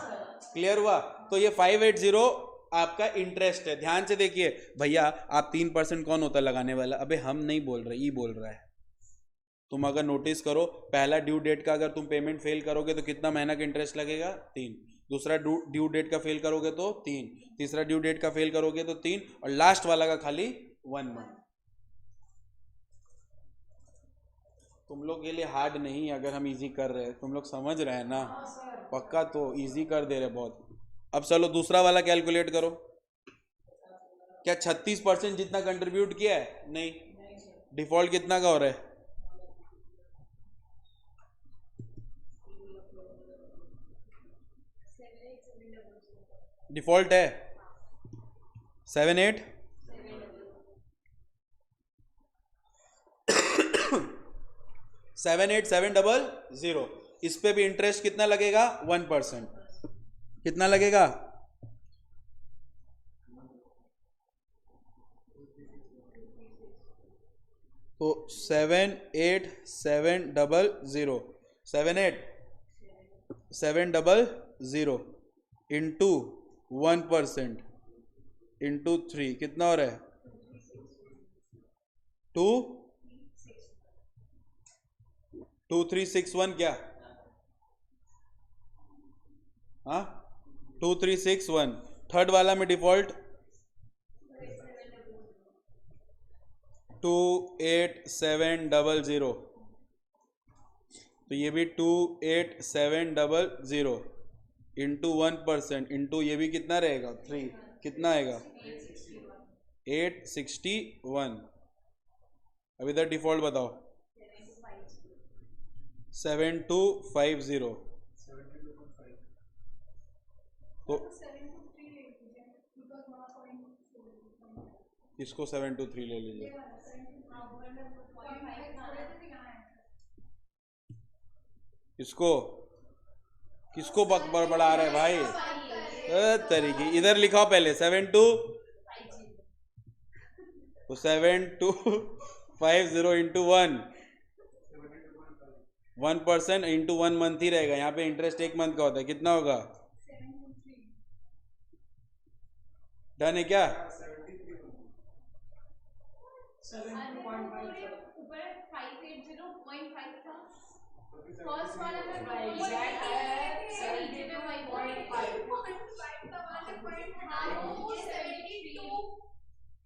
क्लियर हुआ? तो ये 580 आपका इंटरेस्ट है। ध्यान से देखिए भैया, आप 3% कौन होता है लगाने वाला? अबे हम नहीं बोल रहे, ये बोल रहा है। तुम अगर नोटिस करो, पहला ड्यू डेट का अगर तुम पेमेंट फेल करोगे तो कितना महीना का इंटरेस्ट लगेगा? 3। दूसरा ड्यू डेट का फेल करोगे तो 3। तीसरा ड्यू डेट का फेल करोगे तो 3, और लास्ट वाला का खाली 1 मंथ। तुम लोग के लिए हार्ड नहीं, अगर हम इजी कर रहे हैं, तुम लोग समझ रहे हैं ना? पक्का तो इजी कर दे रहे बहुत। अब चलो दूसरा वाला कैलकुलेट करो। क्या 36% जितना कंट्रीब्यूट किया है? नहीं। डिफॉल्ट कितना का हो रहा है? डिफॉल्ट है 78 78700। इस पे भी इंटरेस्ट कितना लगेगा? 1%। कितना लगेगा? तो 78700 78700 इंटू 1% इंटू 3 कितना हो रहा है? 2361 क्या? हाँ 2361। थर्ड वाला में डिफॉल्ट 28700, तो ये भी 28700 इंटू 1% इंटू ये भी कितना रहेगा? 3। कितना आएगा? 861। अब इधर डिफॉल्ट बताओ। 7250। तो इसको 723 ले लीजिए। इसको किसको बढ़ा रहे भाई? तरीके इधर लिखाओ पहले 72, तो 7250 इंटू 1% इंटू 1 मंथ ही रहेगा। यहाँ पे इंटरेस्ट 1 मंथ का होता है। कितना होगा? डन है क्या?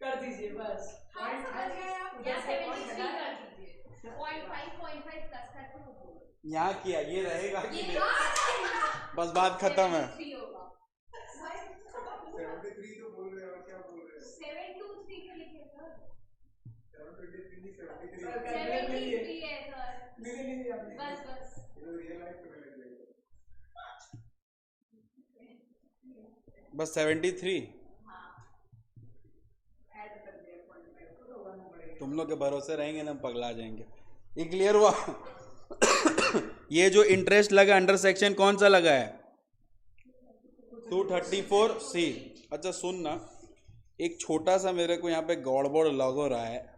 कर दीजिए बस। यहाँ किया ये रहेगा कि नहीं? बस बात खत्म है। 73 तो बोल रहे हो, क्या बोल रहे हो? 723 का लिखिए सर। 723 है सर। मेरे लिए बस रियल लाइफ में लग जाएगा। बस 73। तुम लोग के भरोसे रहेंगे ना, हम पगला जाएंगे। ये क्लियर हुआ? ये जो इंटरेस्ट लगा अंडर सेक्शन कौन सा लगा है? 234C। अच्छा सुन ना, एक छोटा सा मेरे को यहाँ पे गड़बड़ लग रहा है।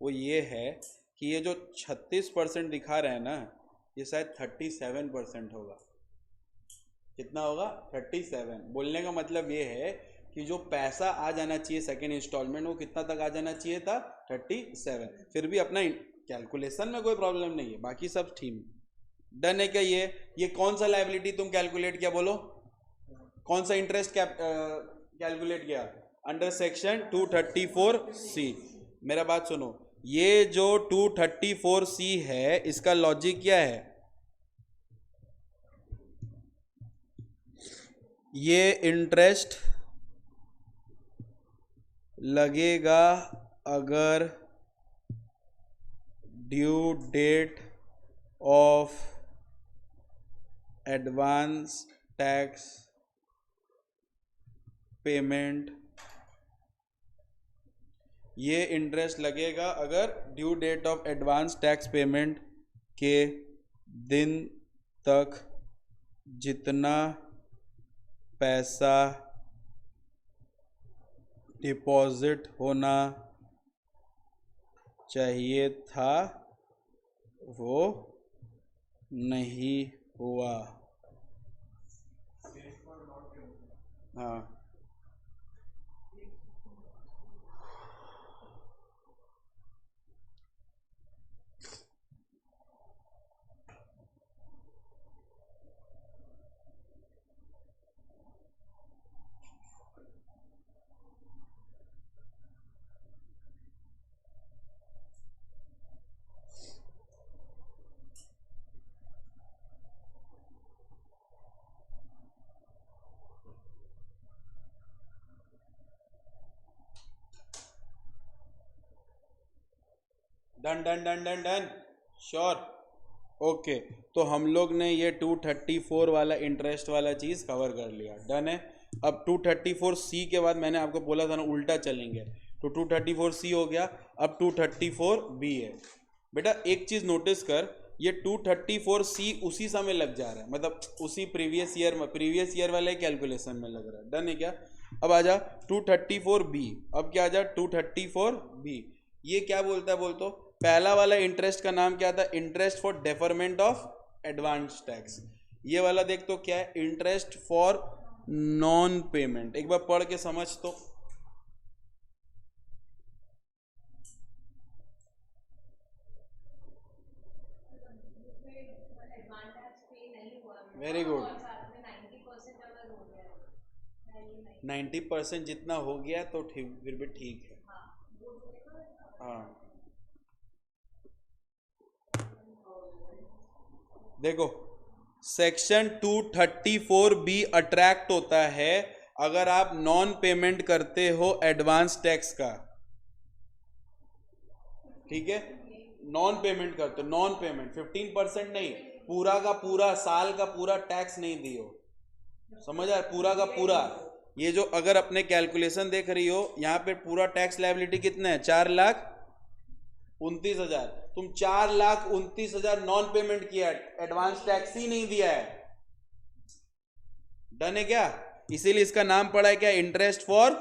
वो ये है कि ये जो 36% दिखा रहे हैं ना, ये शायद 37% होगा। कितना होगा? 37। बोलने का मतलब ये है कि जो पैसा आ जाना चाहिए सेकेंड इंस्टॉलमेंट, वो कितना तक आ जाना चाहिए था? 37। फिर भी अपना कैलकुलेशन में कोई प्रॉब्लम नहीं है, बाकी सब ठीक। डन है क्या? ये कौन सा लायबिलिटी तुम कैलकुलेट किया? बोलो कौन सा इंटरेस्ट कैलकुलेट किया अंडर सेक्शन 234C? मेरा बात सुनो, ये जो 234C है, इसका लॉजिक क्या है? ये इंटरेस्ट लगेगा अगर due date of advance tax payment, ये इंटरेस्ट लगेगा अगर due date of advance tax payment के दिन तक जितना पैसा डिपॉजिट होना चाहिए था वो नहीं हुआ। हाँ, done done done done done, sure. Okay, तो हम लोग ने ये 234 वाला इंटरेस्ट वाला चीज़ कवर कर लिया, डन है। अब 234C के बाद मैंने आपको बोला था ना उल्टा चलेंगे, तो 234C हो गया, अब 234B है। बेटा एक चीज़ नोटिस कर, ये 234C उसी समय लग जा रहा है, मतलब उसी प्रीवियस ईयर वाले कैलकुलेशन में लग रहा है, डन है क्या। अब आ जा 234B, अब क्या आ जा 234B, ये क्या बोलता है बोल तो, पहला वाला इंटरेस्ट का नाम क्या था, interest for deferment of advance tax. ये वाला देख तो क्या है, इंटरेस्ट फॉर नॉन पेमेंट। एक बार पढ़ के समझ तो, वेरी गुड। 90% जितना हो गया तो ठीक, फिर भी ठीक है। हाँ देखो, सेक्शन 234B अट्रैक्ट होता है अगर आप नॉन पेमेंट करते हो एडवांस टैक्स का, ठीक है। नॉन पेमेंट करते हो, नॉन पेमेंट 15% नहीं, पूरा का पूरा साल का पूरा टैक्स नहीं दियो, समझ आ, पूरा का पूरा। ये जो अगर अपने कैलकुलेशन देख रही हो, यहाँ पे पूरा टैक्स लायबिलिटी कितना है, 4,29,000। तुम 4,29,000 नॉन पेमेंट किया, एडवांस टैक्स ही नहीं दिया है, डन है क्या। इसीलिए इसका नाम पड़ा है क्या, इंटरेस्ट फॉर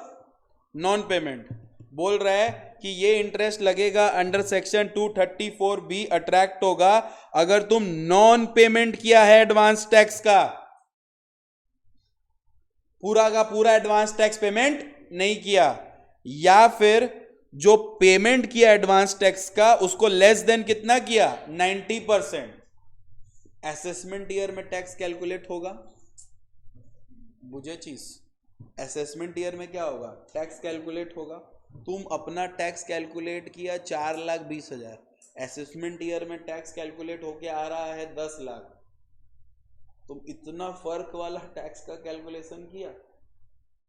नॉन पेमेंट। बोल रहा है कि ये इंटरेस्ट लगेगा अंडर सेक्शन 234B, अट्रैक्ट होगा अगर तुम नॉन पेमेंट किया है एडवांस टैक्स का, पूरा का पूरा एडवांस टैक्स पेमेंट नहीं किया, या फिर जो पेमेंट किया एडवांस टैक्स का उसको लेस देन कितना किया, 90%। असेसमेंट ईयर में टैक्स कैलकुलेट होगा, बुझे चीज, असेसमेंट ईयर में क्या होगा, टैक्स कैलकुलेट होगा। तुम अपना टैक्स कैलकुलेट किया 4,20,000, असेसमेंट ईयर में टैक्स कैलकुलेट होके आ रहा है 10 लाख, तुम इतना फर्क वाला टैक्स का कैलकुलेशन किया।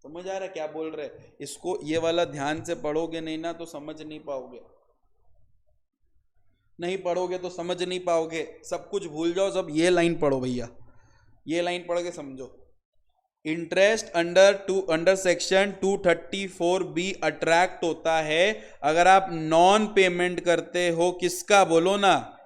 समझ आ रहा है क्या बोल रहे, इसको ये वाला ध्यान से पढ़ोगे नहीं ना तो समझ नहीं पाओगे, नहीं पढ़ोगे तो समझ नहीं पाओगे, सब कुछ भूल जाओ, सब ये लाइन पढ़ो भैया, ये लाइन पढ़ के समझो। Interest under section 234B attract होता है अगर आप नॉन पेमेंट करते हो, किसका बोलो ना,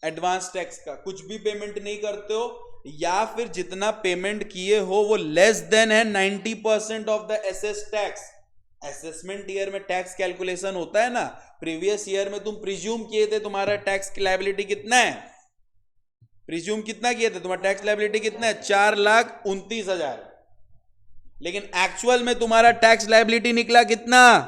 एडवांस टैक्स का। कुछ भी पेमेंट नहीं करते हो, या फिर जितना पेमेंट किए हो वो लेस देन है 90% of the assess tax. Assessment year में टैक्स कैलकुलेशन होता है ना, प्रीवियस ईयर में तुम प्रिज्यूम किए थे तुम्हारा टैक्स लायबिलिटी कितना है, प्रिज्यूम कितना किए थे, तुम्हारा टैक्स लायबिलिटी कितना है, 4,29,000, लेकिन एक्चुअल में तुम्हारा टैक्स लायबिलिटी निकला कितना,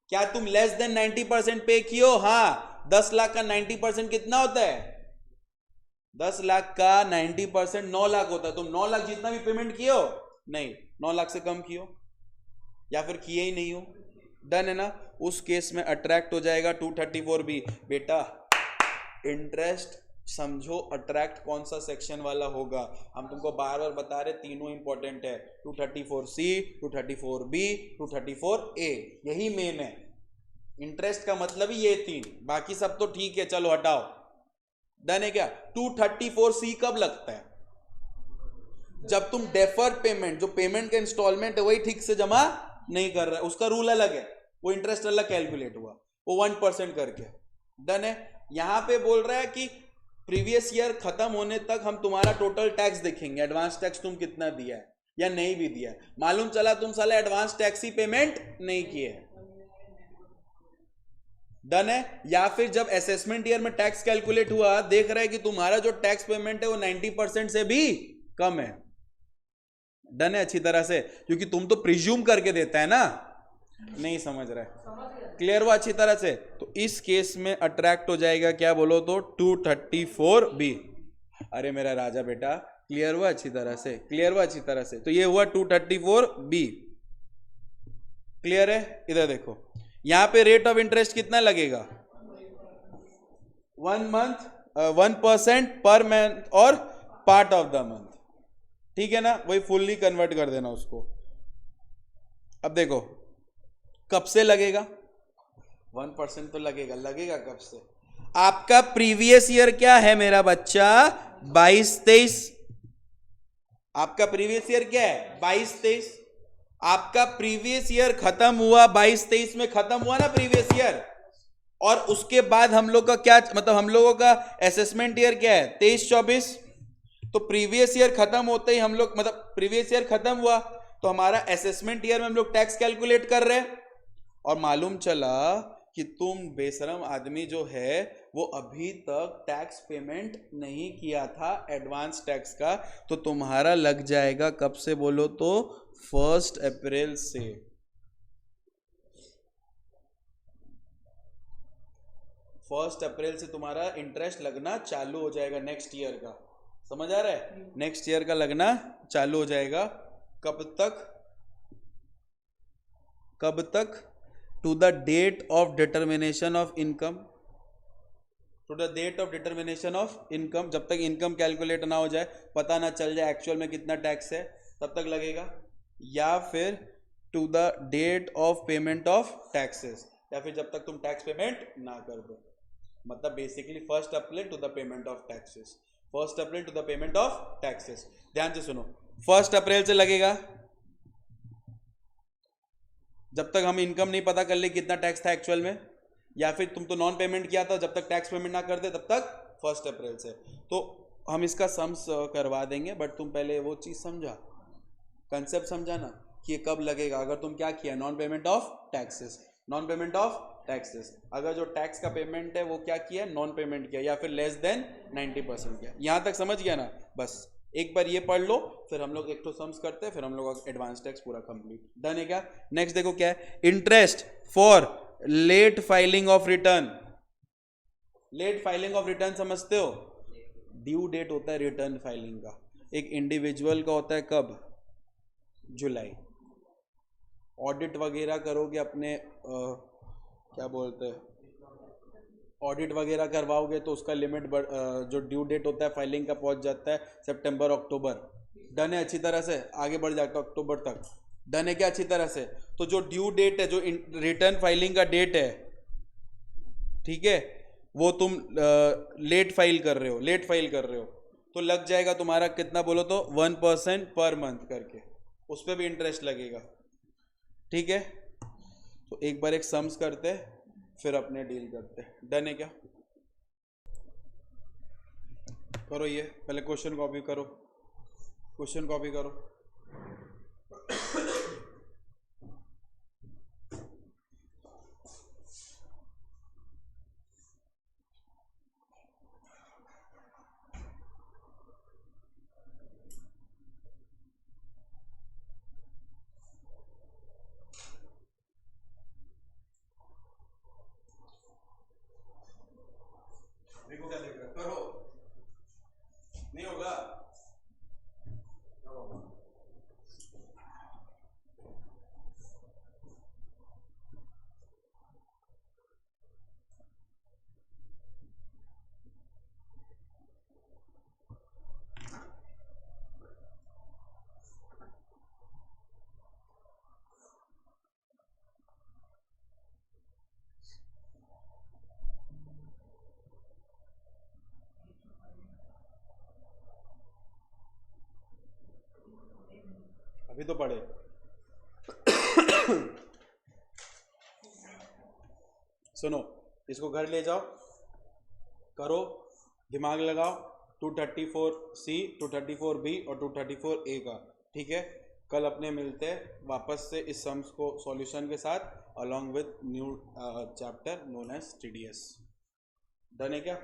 क्या तुम लेस देन 90% पे कियो, हाँ। 10 लाख का 90% कितना होता है, 10 लाख का 90% 9 लाख होता है। तुम 9 लाख जितना भी पेमेंट किए हो, नहीं 9 लाख से कम कियो या फिर किए ही नहीं हो, डन है ना। उस केस में अट्रैक्ट हो जाएगा 234B। बेटा इंटरेस्ट समझो अट्रैक्ट कौन सा सेक्शन वाला होगा, हम तुमको बार बार बता रहे, तीनों इंपॉर्टेंट है, 234C, 234B, 234A, यही मेन है। इंटरेस्ट का मतलब ही ये तीन, बाकी सब तो ठीक है, चलो हटाओ, डन है क्या। 234C कब लगता है, जब तुम डेफर्ड पेमेंट, जो पेमेंट का इंस्टॉलमेंट है वही ठीक से जमा नहीं कर रहा है, उसका रूल अलग है, वो इंटरेस्ट अलग कैलकुलेट हुआ, वो 1% करके, डन है। यहां पे बोल रहा है कि प्रीवियस ईयर खत्म होने तक हम तुम्हारा टोटल टैक्स देखेंगे, एडवांस टैक्स तुम कितना दिया है या नहीं भी दिया है। मालूम चला तुम साला एडवांस टैक्स ही पेमेंट नहीं किए है, डन है। या फिर जब असेसमेंट ईयर में टैक्स कैलकुलेट हुआ, देख रहे हैं कि तुम्हारा जो टैक्स पेमेंट है वो 90% से भी कम है, डन है अच्छी तरह से, क्योंकि तुम तो प्रिज्यूम करके देता है ना, नहीं समझ रहे, क्लियर हुआ अच्छी तरह से। तो इस केस में अट्रैक्ट हो जाएगा क्या बोलो तो 234B। अरे मेरा राजा बेटा क्लियर हुआ अच्छी तरह से, क्लियर हुआ अच्छी तरह से। तो ये हुआ 234B, क्लियर है। इधर देखो यहां पे रेट ऑफ इंटरेस्ट कितना लगेगा, 1% पर मंथ और पार्ट ऑफ द मंथ, ठीक है ना, वही फुल्ली कन्वर्ट कर देना उसको। अब देखो कब से लगेगा, 1% तो लगेगा, लगेगा कब से, आपका प्रीवियस ईयर क्या है मेरा बच्चा, 22-23। आपका प्रीवियस ईयर क्या है, 22-23। आपका प्रीवियस ईयर खत्म हुआ 22-23 में, खत्म हुआ ना प्रीवियस ईयर, और उसके बाद हम लोग का क्या, मतलब हम लोगों का असेसमेंट ईयर क्या है 23-24। तो प्रीवियस ईयर खत्म होते ही हम लोग, मतलब प्रीवियस ईयर खत्म हुआ तो हमारा असेसमेंट ईयर में हम लोग टैक्स कैलकुलेट कर रहे हैं, और मालूम चला कि तुम बेशरम आदमी जो है वो अभी तक टैक्स पेमेंट नहीं किया था एडवांस टैक्स का, तो तुम्हारा लग जाएगा कब से बोलो तो 1 अप्रैल से। फर्स्ट अप्रैल से तुम्हारा इंटरेस्ट लगना चालू हो जाएगा नेक्स्ट ईयर का, समझ आ रहा है, नेक्स्ट ईयर का लगना चालू हो जाएगा। कब तक, कब तक, to the date of determination of income, to the date of determination of income, जब तक इनकम कैलकुलेट ना हो जाए, पता ना चल जाए एक्चुअल में कितना टैक्स है, तब तक लगेगा। या फिर to the date of payment of taxes, या फिर जब तक तुम टैक्स पेमेंट ना कर दो, मतलब basically 1 April to the payment of taxes, 1 April to the payment of taxes. ध्यान से सुनो, 1 अप्रैल से लगेगा जब तक हम इनकम नहीं पता कर ले कितना टैक्स था एक्चुअल में, या फिर तुम तो नॉन पेमेंट किया था, जब तक टैक्स पेमेंट ना करते तब तक 1 अप्रैल से। तो हम इसका सम्स करवा देंगे, बट तुम पहले वो चीज़ समझा, कंसेप्ट समझा ना कि ये कब लगेगा। अगर तुम क्या किया, non payment of taxes, non payment of taxes, अगर जो टैक्स का पेमेंट है वो क्या किया, नॉन पेमेंट किया, या फिर लेस देन 90% किया। यहाँ तक समझ गया ना, बस एक बार ये पढ़ लो, फिर हम लोग एक तो सम्स करते हैं, फिर हम लोग एडवांस टैक्स पूरा कंप्लीट, डन है क्या। नेक्स्ट देखो क्या है, interest for late filing of return. Late filing of return समझते हो, ड्यू डेट होता है रिटर्न फाइलिंग का, एक इंडिविजुअल का होता है कब, जुलाई। ऑडिट वगैरह करोगे अपने क्या बोलते हैं, ऑडिट वगैरह करवाओगे तो उसका लिमिट जो ड्यू डेट होता है फाइलिंग का पहुंच जाता है सितंबर अक्टूबर, डन है अच्छी तरह से, आगे बढ़ जाता है अक्टूबर तक, डन है क्या अच्छी तरह से। तो जो ड्यू डेट है, जो रिटर्न फाइलिंग का डेट है, ठीक है, वो तुम लेट फाइल कर रहे हो, लेट फाइल कर रहे हो, तो लग जाएगा तुम्हारा कितना बोलो तो 1% पर मंथ करके, उस पर भी इंटरेस्ट लगेगा, ठीक है। तो एक बार एक सम्स करते हैं, फिर अपने डील करते हैं, डन है क्या। करो ये, पहले क्वेश्चन कॉपी करो, क्वेश्चन कॉपी करो। देखो क्या देख रहे हो, करो, नहीं होगा। अभी तो पढ़े, सुनो, इसको घर ले जाओ, करो, दिमाग लगाओ 234C 234B और 234A का, ठीक है। कल अपने मिलते हैं वापस से इस सम्स को सॉल्यूशन के साथ along with new chapter known as TDS। Done है क्या?